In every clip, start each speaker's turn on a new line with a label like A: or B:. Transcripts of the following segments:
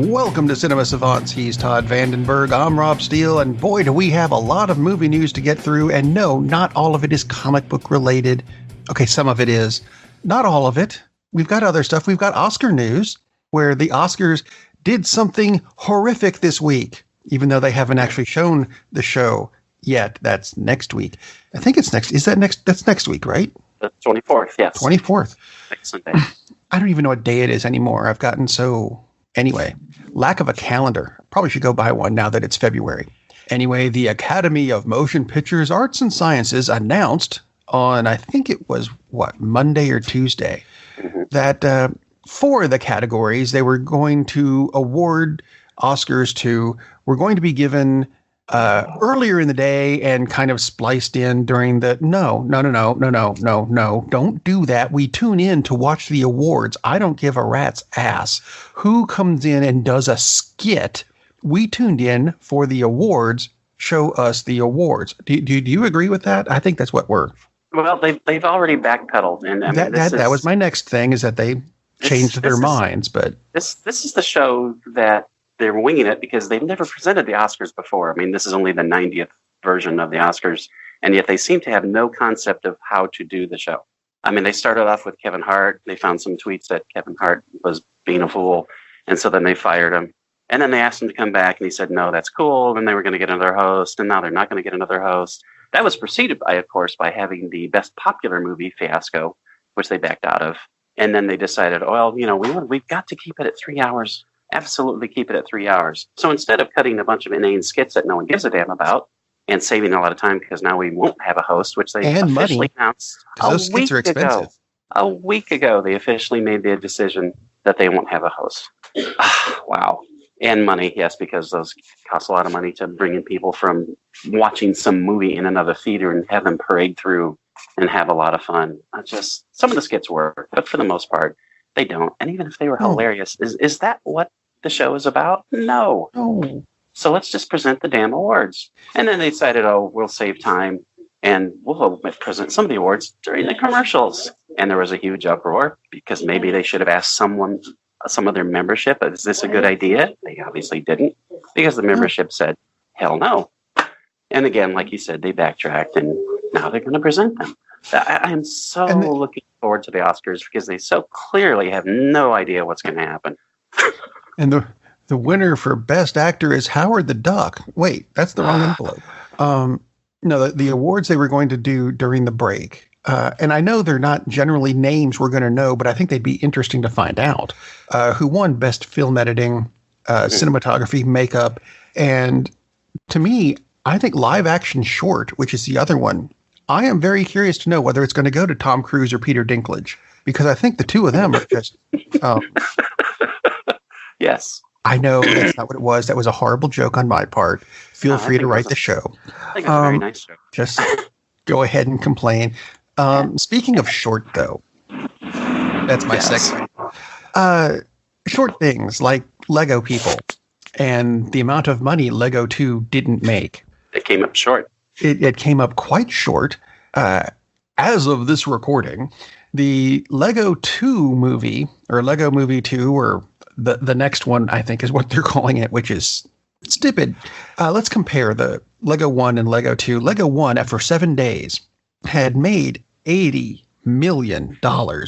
A: Welcome to Cinema Savants. He's Todd Vandenberg. I'm Rob Steele, and boy, do we have a lot of movie news to get through. And no, not all of it is comic book related. Okay, some of it is. Not all of it. We've got other stuff. We've got Oscar news, where the Oscars did something horrific this week, even though they haven't actually shown the show yet. That's next week. I think it's next. Is that next? That's next week, right?
B: The 24th, yes.
A: 24th.
B: Next Sunday.
A: I don't even know what day it is anymore. I've gotten so... Anyway, lack of a calendar. Probably should go buy one now that it's February. Anyway, the Academy of Motion Pictures Arts and Sciences announced on, I think it was, Monday or Tuesday, that for the categories they were going to award Oscars to were going to be given earlier in the day and kind of spliced in during the no, don't do that. We tune in to watch the awards. I don't give a rat's ass who comes in and does a skit. We tuned in for the awards. Show us the awards. Do you agree with that? I think that's what we're.
B: Well, they've already backpedaled, and I mean,
A: that was my next thing, is that they changed their minds. But
B: this is the show that they're winging it because they've never presented the Oscars before. I mean, this is only the 90th version of the Oscars, and yet they seem to have no concept of how to do the show. I mean, they started off with Kevin Hart. They found some tweets that Kevin Hart was being a fool, and so then they fired him. And then they asked him to come back, and he said, no, that's cool. Then they were going to get another host, and now they're not going to get another host. That was preceded by, of course, by having the Best Popular Movie fiasco, which they backed out of. And then they decided, well, we've got to keep it at 3 hours. Absolutely keep it at 3 hours. So instead of cutting a bunch of inane skits that no one gives a damn about and saving a lot of time because now we won't have a host, which they
A: and
B: officially
A: money,
B: announced
A: those skits are expensive.
B: A week ago, they officially made the decision that they won't have a host. Wow. And money, yes, because those cost a lot of money to bring in people from watching some movie in another theater and have them parade through and have a lot of fun. Some of the skits work, but for the most part, they don't. And even if they were hilarious, is that what the show is about? No. So let's just present the damn awards. And then they decided, we'll save time and we'll present some of the awards during the commercials. And there was a huge uproar because maybe they should have asked some of their membership, is this a good idea? They obviously didn't, because the membership said, hell no. And again, like you said, they backtracked and now they're going to present them. I am so looking forward to the Oscars because they so clearly have no idea what's going to happen.
A: And the winner for Best Actor is Howard the Duck. Wait, that's the wrong envelope. No, the awards they were going to do during the break. And I know they're not generally names we're going to know, but I think they'd be interesting to find out. Who won Best Film Editing, Cinematography, Makeup, and to me, I think Live Action Short, which is the other one. I am very curious to know whether it's going to go to Tom Cruise or Peter Dinklage, because I think the two of them are just...
B: Yes.
A: I know that's not what it was. That was a horrible joke on my part. Feel free to write the show.
B: I think it's a very nice show.
A: Just go ahead and complain. Speaking of short, though, that's my segment. Short things like Lego People and the amount of money Lego 2 didn't make.
B: It came up short.
A: It came up quite short. As of this recording, the Lego 2 movie, or Lego Movie 2, or the next one, I think, is what they're calling it, which is stupid. Let's compare the Lego 1 and Lego 2. Lego 1, after 7 days, had made $80 million,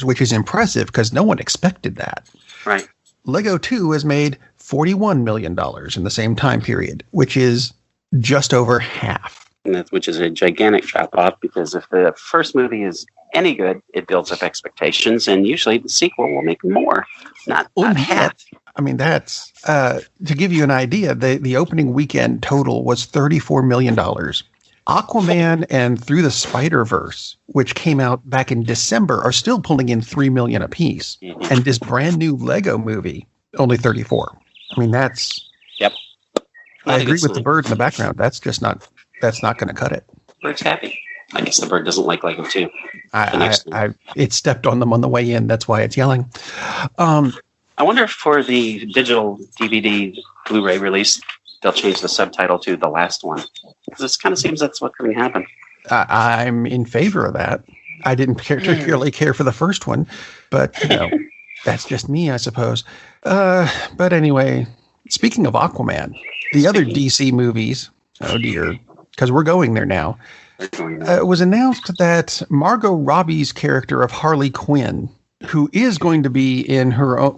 A: which is impressive because no one expected that.
B: Right.
A: Lego 2 has made $41 million in the same time period, which is just over half.
B: Which is a gigantic drop-off because if the first movie is any good, it builds up expectations, and usually the sequel will make more, not half.
A: I mean, that's to give you an idea, the opening weekend total was $34 million. Aquaman and Through the Spider-Verse, which came out back in December, are still pulling in $3 million apiece. Mm-hmm. And this brand new Lego movie, only 34. I mean, that's...
B: Yep.
A: I agree with the bird in the background. That's not going to cut it.
B: Bird's happy. I guess the bird doesn't like Lego 2.
A: It stepped on them on the way in. That's why it's yelling.
B: I wonder if for the digital DVD Blu-ray release, they'll change the subtitle to The Last One. Because this kind of seems that's what's going to happen.
A: I'm in favor of that. I didn't particularly care for the first one, but that's just me, I suppose. But anyway, speaking of Aquaman, the other DC movies, oh dear, because we're going there now, it was announced that Margot Robbie's character of Harley Quinn, who is going to be in her own,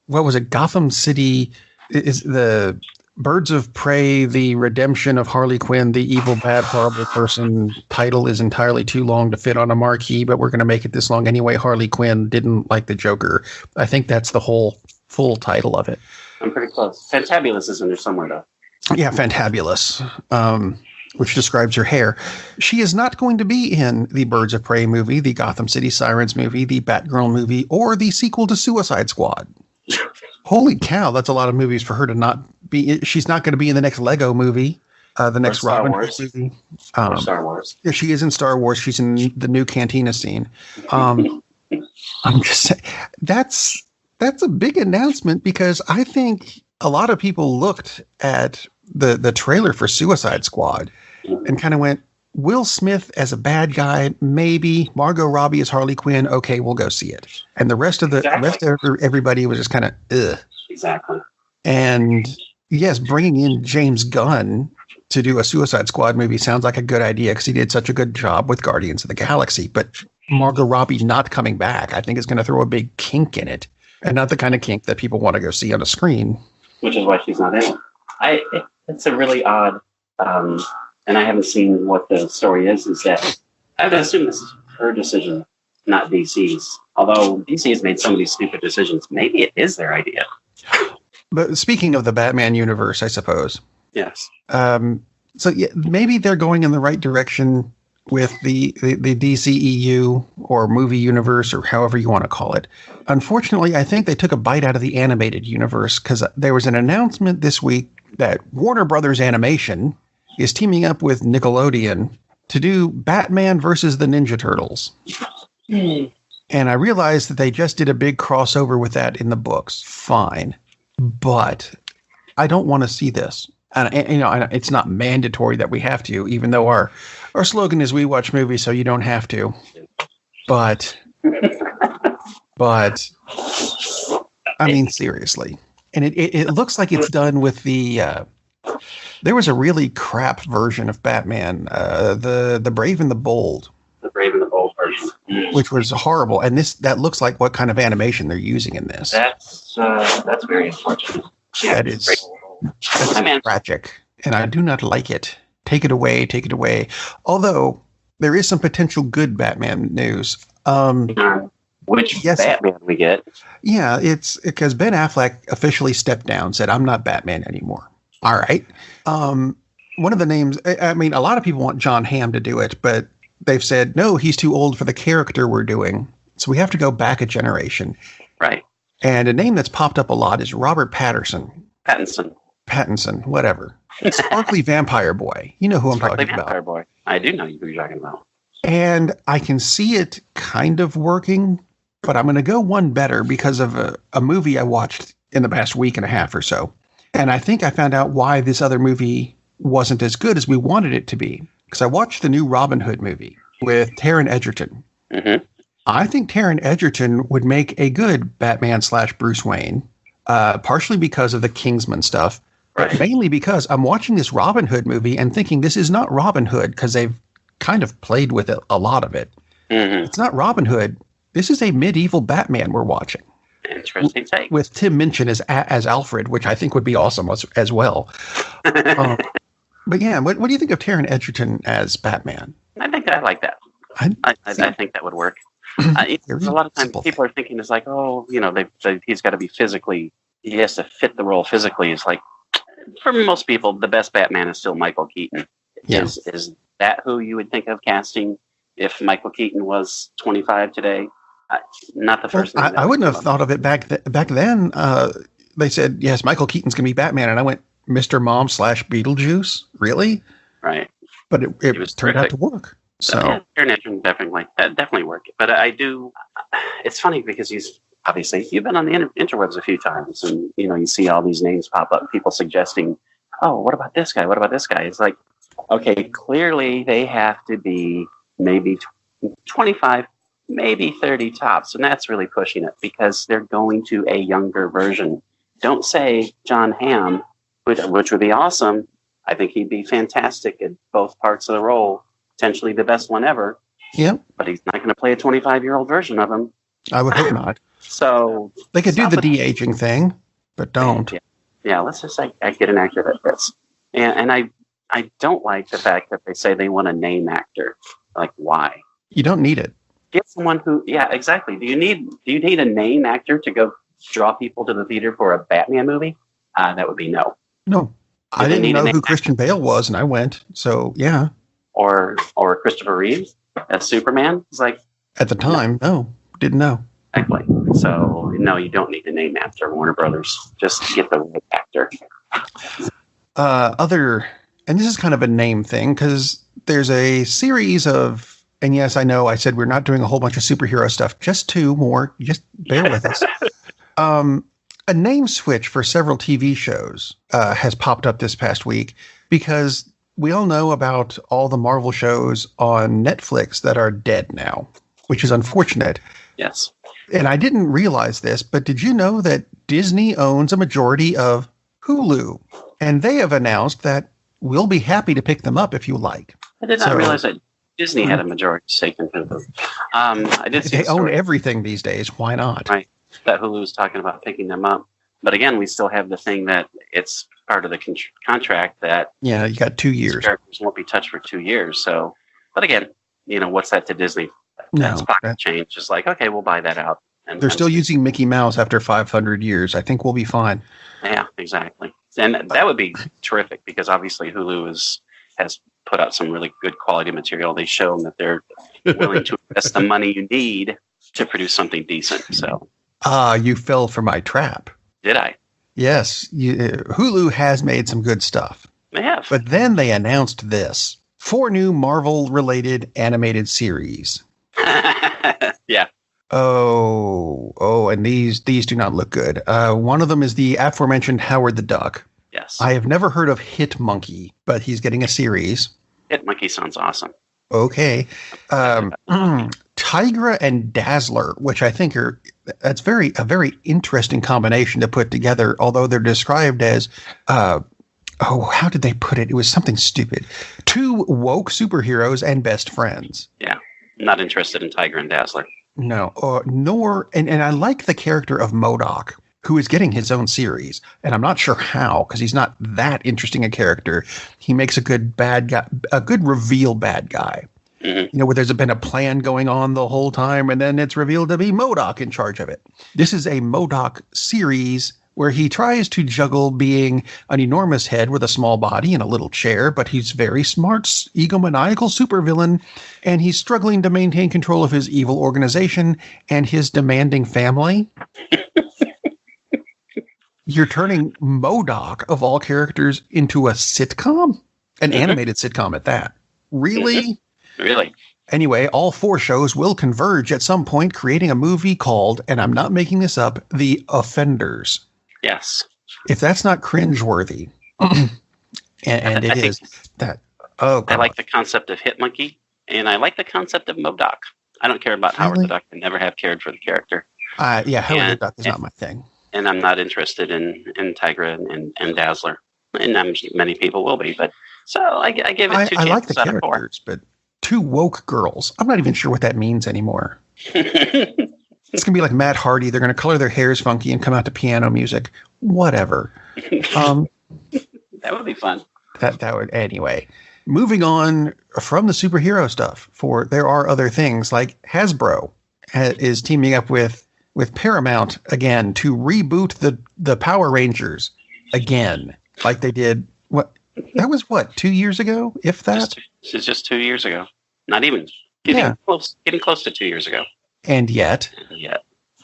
A: what was it, Gotham City, is the Birds of Prey, the redemption of Harley Quinn, the evil, bad, horrible person title is entirely too long to fit on a marquee, but we're going to make it this long anyway. Harley Quinn didn't like the Joker. I think that's the whole full title of it.
B: I'm pretty close. Fantabulous is in there somewhere, though.
A: Yeah, Fantabulous, which describes her hair. She is not going to be in the Birds of Prey movie, the Gotham City Sirens movie, the Batgirl movie, or the sequel to Suicide Squad. Holy cow, that's a lot of movies for her to not be. She's not going to be in the next Lego movie, the next Robin Hood movie.
B: Star Wars.
A: Yeah, she is in Star Wars. She's in the new Cantina scene. I'm just saying, that's a big announcement, because I think a lot of people looked at the trailer for Suicide Squad and kind of went, Will Smith as a bad guy, maybe. Margot Robbie as Harley Quinn, okay, we'll go see it. And the rest of everybody was just kind of, ugh.
B: Exactly.
A: And yes, bringing in James Gunn to do a Suicide Squad movie sounds like a good idea, because he did such a good job with Guardians of the Galaxy. But Margot Robbie not coming back, I think, is going to throw a big kink in it. And not the kind of kink that people want to go see on a screen.
B: Which is why she's not in it. It's a really odd, and I haven't seen what the story is that I would assume this is her decision, not DC's. Although DC has made so many stupid decisions, maybe it is their idea.
A: But speaking of the Batman universe, I suppose.
B: Yes.
A: So yeah, maybe they're going in the right direction with the DCEU or movie universe, or however you want to call it. Unfortunately, I think they took a bite out of the animated universe, because there was an announcement this week that Warner Brothers Animation is teaming up with Nickelodeon to do Batman versus the Ninja Turtles. And I realized that they just did a big crossover with that in the books. Fine. But I don't want to see this. And it's not mandatory that we have to, even though our slogan is "We watch movies so you don't have to." But I mean, seriously. And it looks like it's done with the. There was a really crap version of Batman, the Brave and the Bold.
B: The Brave and the Bold version,
A: which was horrible. And that looks like what kind of animation they're using in this.
B: That's very unfortunate. Yeah,
A: that is. That's tragic, and I do not like it. Take it away. Although there is some potential good Batman news.
B: Which Batman we get?
A: Yeah, it's because Ben Affleck officially stepped down, said, "I'm not Batman anymore." All right. One of the names, I mean, a lot of people want John Hamm to do it, but they've said, no, he's too old for the character we're doing. So we have to go back a generation.
B: Right.
A: And a name that's popped up a lot is Robert Pattinson, whatever. Sparkly Vampire Boy. You know who I'm talking about.
B: Vampire Boy. I do know who you're talking about.
A: And I can see it kind of working, but I'm going to go one better because of a movie I watched in the past week and a half or so. And I think I found out why this other movie wasn't as good as we wanted it to be. Because I watched the new Robin Hood movie with Taron Egerton.
B: Mm-hmm.
A: I think Taron Egerton would make a good Batman / Bruce Wayne, partially because of the Kingsman stuff, but mainly because I'm watching this Robin Hood movie and thinking this is not Robin Hood, because they've kind of played with it, a lot of it.
B: Mm-hmm.
A: It's not Robin Hood. This is a medieval Batman we're watching.
B: Interesting take.
A: With Tim Minchin as Alfred, which I think would be awesome as well. But yeah, what do you think of Taron Egerton as Batman?
B: I think I like that. I think that would work. A lot of times people are thinking it's like, oh, he's got to be physically, he has to fit the role physically. It's like, for most people, the best Batman is still Michael Keaton.
A: Yeah.
B: Is that who you would think of casting if Michael Keaton was 25 today? Not the first thing.
A: I wouldn't have thought of it back then. They said, yes, Michael Keaton's going to be Batman. And I went, Mr. Mom / Beetlejuice? Really?
B: Right.
A: But it turned out to work. So
B: definitely work. But I do. It's funny because you've been on the interwebs a few times, and you see all these names pop up. People suggesting, "Oh, what about this guy? What about this guy?" It's like, okay, clearly they have to be maybe 25, maybe 30 tops, and that's really pushing it because they're going to a younger version. don't say John Hamm, which would be awesome. I think he'd be fantastic at both parts of the role, potentially the best one ever.
A: Yep.
B: But he's not going to play a 25-year-old version of him.
A: I would hope not.
B: So
A: they could do the de-aging thing, but don't.
B: Yeah, let's just get an actor that fits. And I don't like the fact that they say they want a name actor. Like, why?
A: You don't need it.
B: Get someone who, yeah, exactly. Do you need a name actor to go draw people to the theater for a Batman movie? That would be no.
A: No. I didn't know who Christian Bale was, and I went. So, yeah.
B: Or Christopher Reeve as Superman. It's like, at
A: the time, no, didn't know.
B: Exactly. So, no, you don't need a name actor, Warner Brothers. Just get the right actor.
A: And this is kind of a name thing, because there's a series of, and yes, I know I said we're not doing a whole bunch of superhero stuff, just two more, just bear with us. A name switch for several TV shows has popped up this past week, because we all know about all the Marvel shows on Netflix that are dead now, which is unfortunate.
B: Yes.
A: And I didn't realize this, but did you know that Disney owns a majority of Hulu? And they have announced that we'll be happy to pick them up if you like.
B: I did not realize that Disney had a majority stake in Hulu. I did see
A: they own everything these days. Why not?
B: Right. That Hulu was talking about picking them up. But again, we still have the thing that it's part of the contract that
A: you got 2 years.
B: Characters won't be touched for 2 years. So, but again, what's that to Disney? That's pocket change. Just like, okay, we'll buy that out. And
A: they're still using Mickey Mouse after 500 years. I think we'll be fine.
B: Yeah, exactly. And that would be terrific, because obviously Hulu has put out some really good quality material. They show that they're willing to invest the money you need to produce something decent. So,
A: you fell for my trap.
B: Did I?
A: Yes. Hulu has made some good stuff.
B: They have.
A: But then they announced this: 4 new Marvel-related animated series.
B: Yeah.
A: Oh, and these do not look good. One of them is the aforementioned Howard the Duck.
B: Yes.
A: I have never heard of Hit Monkey, but he's getting a series.
B: Hit Monkey sounds awesome.
A: Okay. Tigra and Dazzler, which I think that's a very interesting combination to put together, although they're described as, how did they put it? It was something stupid. 2 woke superheroes and best friends.
B: Yeah. Not interested in Tigra and Dazzler.
A: No, and I like the character of MODOK, who is getting his own series, and I'm not sure how, because he's not that interesting a character. He makes a good bad guy, a good reveal bad guy. Mm-hmm. Where there's been a plan going on the whole time, and then it's revealed to be MODOK in charge of it. This is a MODOK series where he tries to juggle being an enormous head with a small body and a little chair, but he's very smart, egomaniacal supervillain, and he's struggling to maintain control of his evil organization and his demanding family. You're turning MODOK, of all characters, into a sitcom? An animated sitcom at that. Really?
B: Really?
A: Anyway, all 4 shows will converge at some point, creating a movie called, and I'm not making this up, The Offenders.
B: Yes.
A: If that's not cringeworthy, and it is that. Oh, God.
B: I like the concept of Hit Monkey, and I like the concept of MODOK. I don't care about Howard the Duck. I never have cared for the character.
A: Howard the Duck is not my thing.
B: And I'm not interested in Tigra and Dazzler. And many people will be, but so I give it 2 chances. I like the characters,
A: but 2 woke girls. I'm not even sure what that means anymore. It's going to be like Matt Hardy. They're going to color their hairs funky and come out to piano music. Whatever.
B: That would be fun.
A: That would, anyway. Moving on from the superhero stuff, for there are other things, like Hasbro is teaming up with Paramount again to reboot the Power Rangers again, like they did. That was 2 years ago, if that?
B: Just 2 years ago. Not even. Getting close to 2 years ago.
A: And yet.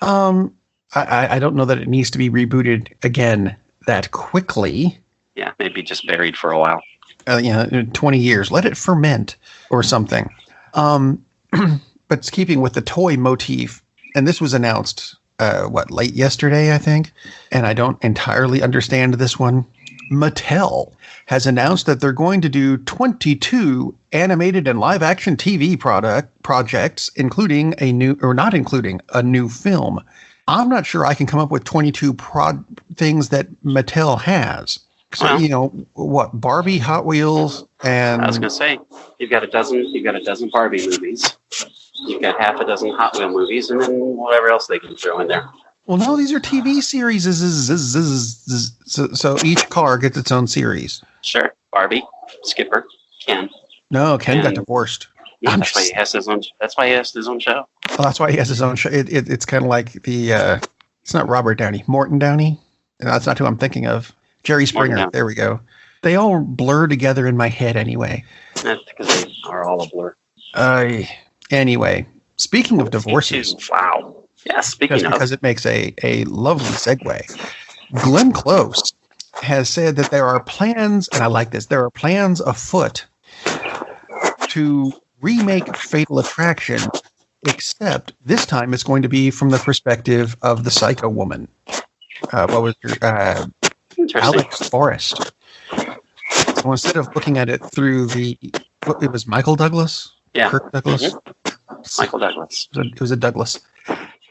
A: I don't know that it needs to be rebooted again that quickly.
B: Yeah, maybe just buried for a while.
A: 20 years. Let it ferment or something. But keeping with the toy motif, and this was announced, late yesterday, I think, and I don't entirely understand this one. Mattel has announced that they're going to do 22 animated and live-action TV projects, not including a new film. I'm not sure I can come up with 22 things that Mattel has. So,
B: Well,
A: what, Barbie, Hot Wheels, and
B: I was going to say, you've got a dozen Barbie movies. You've got half a dozen Hot Wheel movies, and then whatever else they can throw in there.
A: well, no, these are TV series. So each car gets its own series.
B: Sure, Barbie, Skipper, Ken.
A: No, Ken got divorced.
B: Yeah, that's why he has his own. That's why he has his own show.
A: Well, that's why he has his own show. It's kind of like it's not Robert Downey, Morton Downey. No, that's not who I'm thinking of. Jerry Springer. There we go. They all blur together in my head anyway.
B: That's because they are all a blur.
A: Anyway, speaking of divorces.
B: Wow. Yeah,
A: because it makes a lovely segue. Glenn Close has said that there are plans, and I like this, there are plans afoot to remake Fatal Attraction, except this time it's going to be from the perspective of the psycho woman. What was her? Alex Forrest. So instead of looking at it through it was Michael Douglas?
B: Yeah.
A: Kirk Douglas?
B: Mm-hmm. Michael Douglas.
A: It was a Douglas.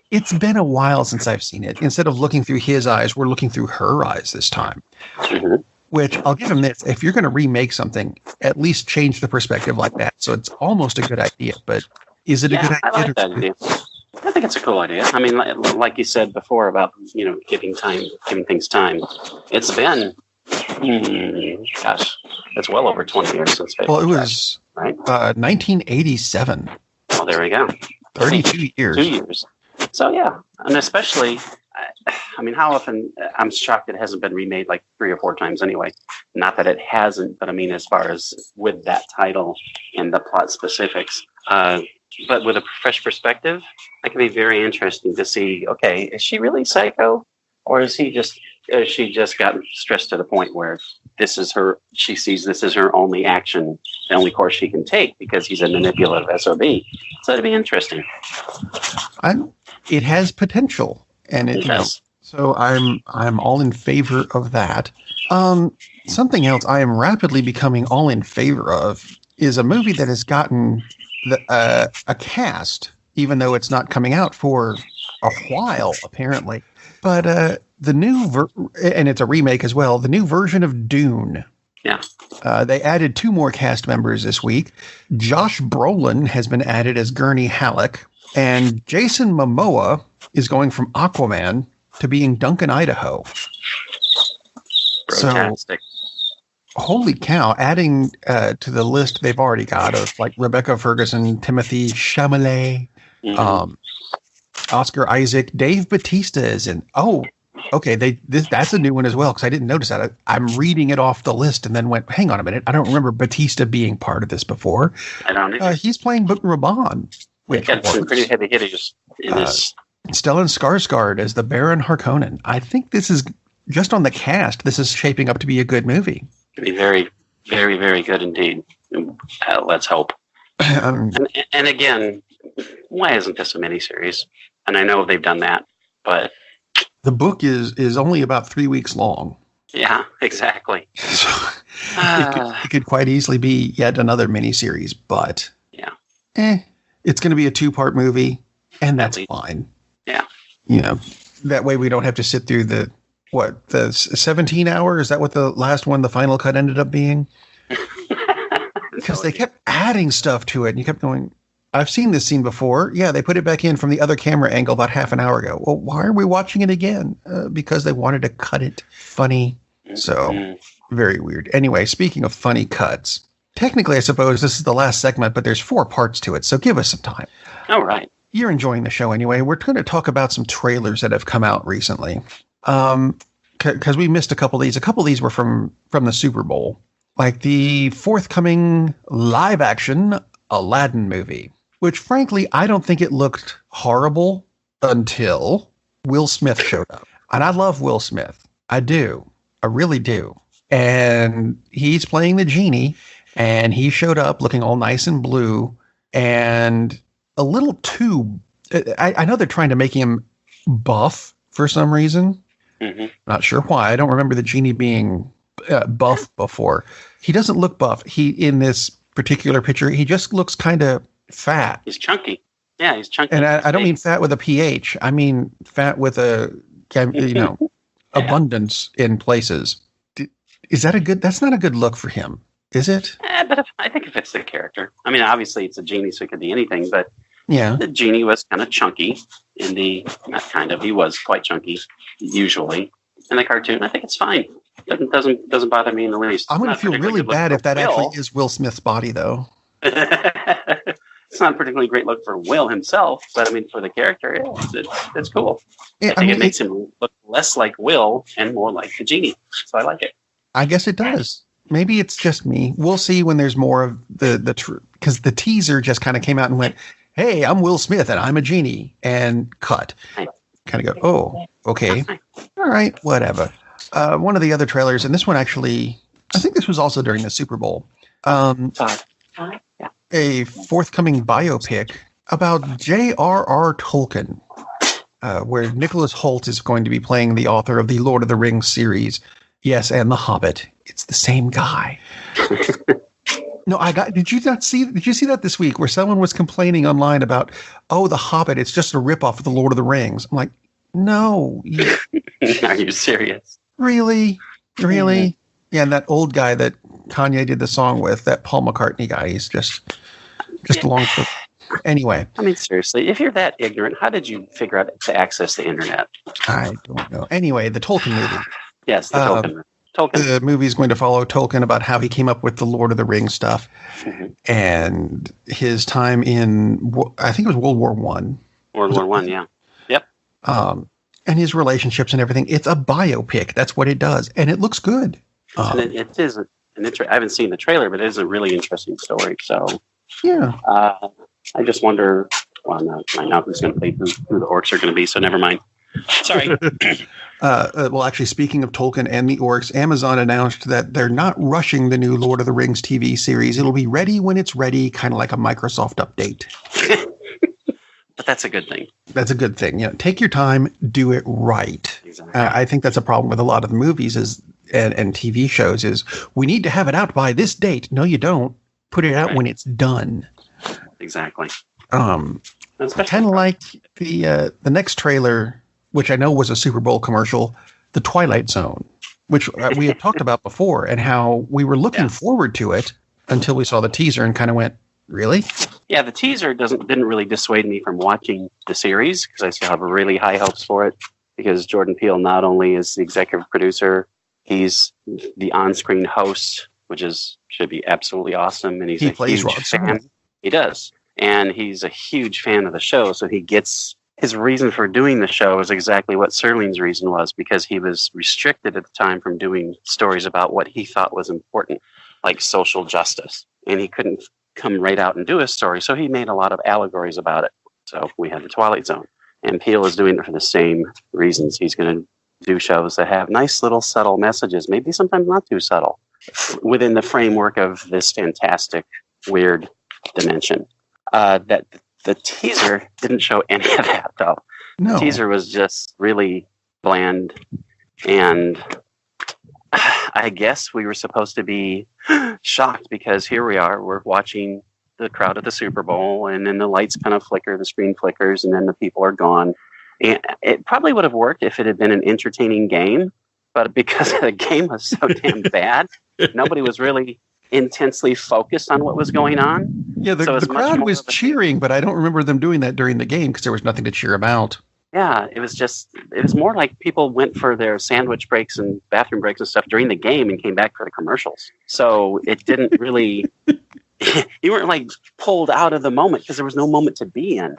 A: It's been a while since I've seen it. Instead of looking through his eyes, we're looking through her eyes this time.
B: Mm-hmm.
A: Which, I'll give him this, if you're going to remake something, at least change the perspective like that. So it's almost a good idea, but is it a good idea?
B: I like that idea. I think it's a cool idea. I mean, like you said before about, giving things time. It's been, it's well over 20 years since Fatal
A: Well, it was
B: right?
A: 1987.
B: Oh, there we go.
A: 32 years.
B: 2 years. So, yeah. And especially, I mean, how often, I'm shocked it hasn't been remade like 3 or 4 times anyway. Not that it hasn't, but I mean, as far as with that title and the plot specifics. But with a fresh perspective, that can be very interesting to see, okay, is she really psycho? Or is she just gotten stressed to the point where she sees this as her only action, the only course she can take because he's a manipulative SOB. So it'd be interesting.
A: It has potential, and it does. So I'm all in favor of that. Something else I am rapidly becoming all in favor of is a movie that has gotten a cast, even though it's not coming out for a while, apparently. But the new and it's a remake as well. The new version of Dune.
B: Yeah.
A: They added 2 more cast members this week. Josh Brolin has been added as Gurney Halleck, and Jason Momoa is going from Aquaman to being Duncan Idaho.
B: Fantastic.
A: So, holy cow! Adding to the list they've already got of like Rebecca Ferguson, Timothy Chalamet, Oscar Isaac, Dave Bautista is in. Oh, okay. That's a new one as well because I didn't notice that. I'm reading it off the list and then went, hang on a minute. I don't remember Bautista being part of this before.
B: I don't either.
A: He's playing Book Raban.
B: We've got some pretty heavy hitters in this.
A: Stellan Skarsgård as the Baron Harkonnen. I think this is just on the cast. This is shaping up to be a good movie.
B: It'll be very, very, very good indeed. Let's hope. And again, why isn't this a miniseries? And I know they've done that, but
A: the book is only about 3 weeks long.
B: Yeah, exactly.
A: So it could quite easily be yet another miniseries, but it's going to be a 2-part movie, and that's fine.
B: Yeah.
A: That way we don't have to sit through the 17 hours? Is that what the last one, the final cut, ended up being? Because they kept adding stuff to it, and you kept going, I've seen this scene before. Yeah, they put it back in from the other camera angle about half an hour ago. Well, why are we watching it again? Because they wanted to cut it funny. So, very weird. Anyway, speaking of funny cuts, technically, I suppose this is the last segment, but there's 4 parts to it, so give us some time.
B: All right.
A: You're enjoying the show anyway. We're going to talk about some trailers that have come out recently. Because we missed a couple of these. A couple of these were from the Super Bowl. Like the forthcoming live-action Aladdin movie. Which, frankly, I don't think it looked horrible until Will Smith showed up. And I love Will Smith. I do. I really do. And he's playing the genie. And he showed up looking all nice and blue. And a little too... I know they're trying to make him buff for some reason. Mm-hmm. Not sure why. I don't remember the genie being buff before. He doesn't look buff. In this particular picture, he just looks kind of fat.
B: He's chunky. Yeah, he's chunky.
A: And I don't mean fat with a pH. I mean fat with a,
B: Yeah.
A: abundance in places. Is that that's not a good look for him, is it?
B: But I think it fits the character. I mean, obviously it's a genie, so it could be anything, but
A: Yeah.
B: the genie was kind of chunky not kind of, he was quite chunky, usually, in the cartoon. I think it's fine. It doesn't bother me in the least.
A: I'm going to feel really bad if that actually is Will Smith's body, though.
B: It's not a particularly great look for Will himself, but I mean, for the character, it's cool.
A: Yeah,
B: I think it makes him look less like Will and more like the genie. So I like it.
A: I guess it does. Maybe it's just me. We'll see when there's more of the truth, because the teaser just kind of came out and went, "Hey, I'm Will Smith and I'm a genie," and cut. Kind of go, "Oh, okay, all right, whatever." One of the other trailers, and this one actually, I think this was also during the Super Bowl. A forthcoming biopic about J.R.R. Tolkien, where Nicholas Hoult is going to be playing the author of the Lord of the Rings series. Yes, and The Hobbit. It's the same guy. No, did you see that this week where someone was complaining online about, The Hobbit, it's just a ripoff of the Lord of the Rings? I'm like, no.
B: Are you serious?
A: Really? Really? Yeah, and that old guy that Kanye did the song with, that Paul McCartney guy, he's just along for. Anyway.
B: I mean, seriously, if you're that ignorant, how did you figure out to access the internet?
A: I don't know. Anyway, the Tolkien movie.
B: Yes, the Tolkien.
A: The movie is going to follow Tolkien about how he came up with the Lord of the Rings stuff, and his time in, I think it was World War I.
B: World War I, yeah. Yep.
A: And his relationships and everything. It's a biopic. That's what it does, and it looks good.
B: And it is I haven't seen the trailer, but it is a really interesting story. So
A: yeah,
B: I just wonder. Well, no, right now who's going to play who the orcs are going to be. So never mind. Sorry.
A: Well, actually, speaking of Tolkien and the orcs, Amazon announced that they're not rushing the new Lord of the Rings TV series. It'll be ready when it's ready, kind of like a Microsoft update.
B: But that's a good thing.
A: That's a good thing. Take your time, do it right.
B: Exactly.
A: I think that's a problem with a lot of the movies and TV shows is we need to have it out by this date. No, you don't. Put it out when it's done.
B: Exactly.
A: Kind of like the next trailer, which I know was a Super Bowl commercial, The Twilight Zone, which we had talked about before, and how we were looking forward to it until we saw the teaser and kind of went, really?
B: Yeah, the teaser didn't really dissuade me from watching the series because I still have really high hopes for it because Jordan Peele not only is the executive producer, he's the on-screen host, which should be absolutely awesome, and he plays Rod fan. He does. And he's a huge fan of the show, so he gets his reason for doing the show is exactly what Serling's reason was, because he was restricted at the time from doing stories about what he thought was important, like social justice. And he couldn't come right out and do a story, so he made a lot of allegories about it. So we had The Twilight Zone. And Peele is doing it for the same reasons. He's going to do shows that have nice little subtle messages, maybe sometimes not too subtle, within the framework of this fantastic, weird dimension. That the teaser didn't show any of that, though. No. The teaser was just really bland, and I guess we were supposed to be shocked because here we are, we're watching the crowd at the Super Bowl, and then the lights kind of flicker, the screen flickers, and then the people are gone. And it probably would have worked if it had been an entertaining game, but because the game was so damn bad, nobody was really intensely focused on what was going on.
A: Yeah, the crowd was cheering, but I don't remember them doing that during the game because there was nothing to cheer about.
B: Yeah, it was more like people went for their sandwich breaks and bathroom breaks and stuff during the game and came back for the commercials. So it didn't really, you weren't like pulled out of the moment because there was no moment to be in.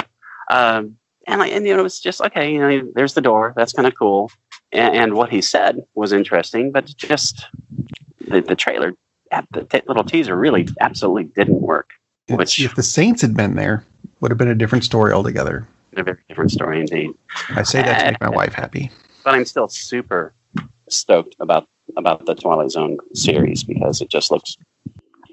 B: And it was just, okay, there's the door. That's kind of cool. And what he said was interesting, but just the trailer, the little teaser really absolutely didn't work. Which,
A: if the Saints had been there, would have been a different story altogether.
B: A very different story indeed.
A: I say that to make my wife happy.
B: But I'm still super stoked about the Twilight Zone series because it just looks,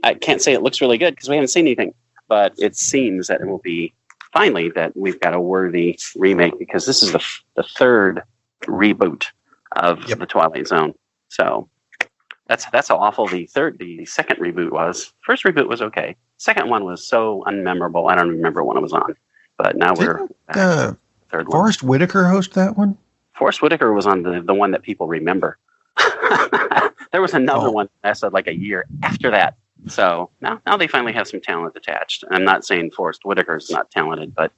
B: I can't say it looks really good because we haven't seen anything, but it seems that it will be finally that we've got a worthy remake because this is the third reboot of the Twilight Zone. So that's how awful the second reboot was. First reboot was okay. Second one was so unmemorable. I don't remember when it was on. But now we're
A: Didn't
B: back to the third one.
A: Forrest Whitaker host that one?
B: Forrest Whitaker was on the one that people remember. There was another one that lasted like a year after that. So now they finally have some talent attached. I'm not saying Forrest Whitaker's not talented, but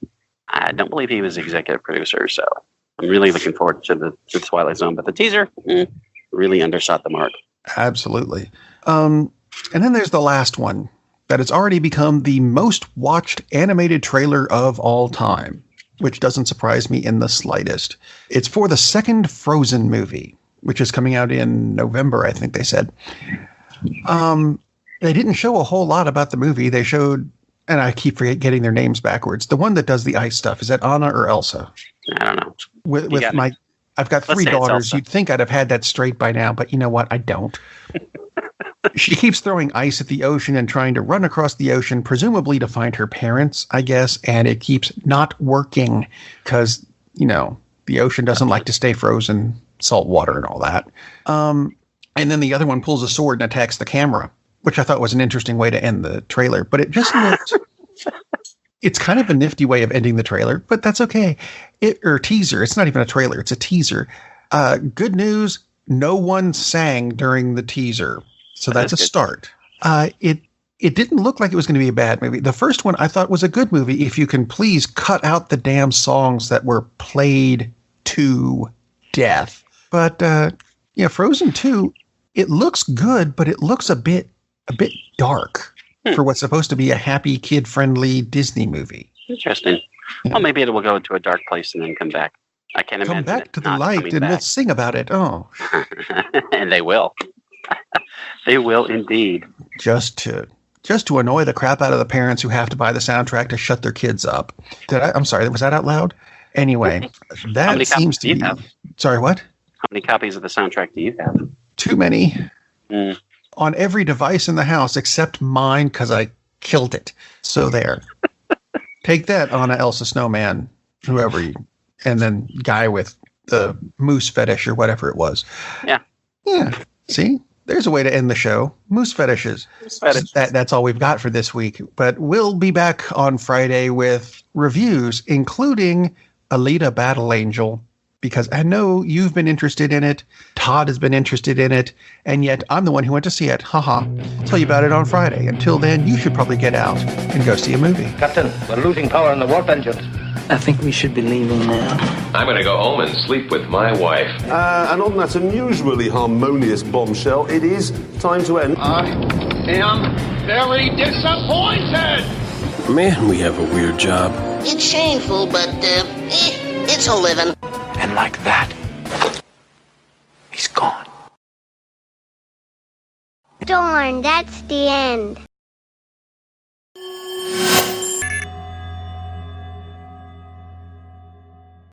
B: I don't believe he was executive producer. So I'm really looking forward to the Twilight Zone. But the teaser really undershot the mark.
A: Absolutely. And then there's the last one that has already become the most watched animated trailer of all time, which doesn't surprise me in the slightest. It's for the second Frozen movie, which is coming out in November, I think they said. They didn't show a whole lot about the movie. They showed, and I keep getting their names backwards, the one that does the ice stuff. Is that Anna or Elsa?
B: I don't know.
A: I've got three daughters. You'd think I'd have had that straight by now, but you know what? I don't. She keeps throwing ice at the ocean and trying to run across the ocean, presumably to find her parents, I guess, and it keeps not working because, the ocean doesn't like to stay frozen, salt water and all that. And then the other one pulls a sword and attacks the camera, which I thought was an interesting way to end the trailer, but it just looked... It's kind of a nifty way of ending the trailer, but that's okay. Or teaser. It's not even a trailer. It's a teaser. Good news. No one sang during the teaser. So that's a start. It didn't look like it was going to be a bad movie. The first one I thought was a good movie. If you can please cut out the damn songs that were played to death. But Frozen 2, it looks good, but it looks a bit dark for what's supposed to be a happy, kid-friendly Disney movie.
B: Interesting. Yeah. Well, maybe it will go to a dark place and then come back. I can't imagine
A: come back to the light and we'll sing about it. Oh,
B: and they will. They will indeed.
A: Just to annoy the crap out of the parents who have to buy the soundtrack to shut their kids up. I'm sorry, was that out loud? Anyway, that seems to be... Have? Sorry, what?
B: How many copies of the soundtrack do you have?
A: Too many. On every device in the house except mine because I killed it. So there. Take that, Anna, Elsa, Snowman, whoever you... And then guy with the moose fetish or whatever it was.
B: Yeah.
A: Yeah. See? There's a way to end the show. Moose fetishes. That's all we've got for this week. But we'll be back on Friday with reviews, including Alita Battle Angel, because I know you've been interested in it. Todd has been interested in it. And yet I'm the one who went to see it. Haha. I'll tell you about it on Friday. Until then, you should probably get out and go see a movie.
C: Captain, we're losing power in the warp engines.
D: I think we should be leaving now.
E: I'm going to go home and sleep with my wife.
F: And on that unusually harmonious bombshell, it is time to end.
G: I am very disappointed!
H: Man, we have a weird job.
I: It's shameful, but, it's a living.
D: And like that, he's gone.
J: Darn, that's the end.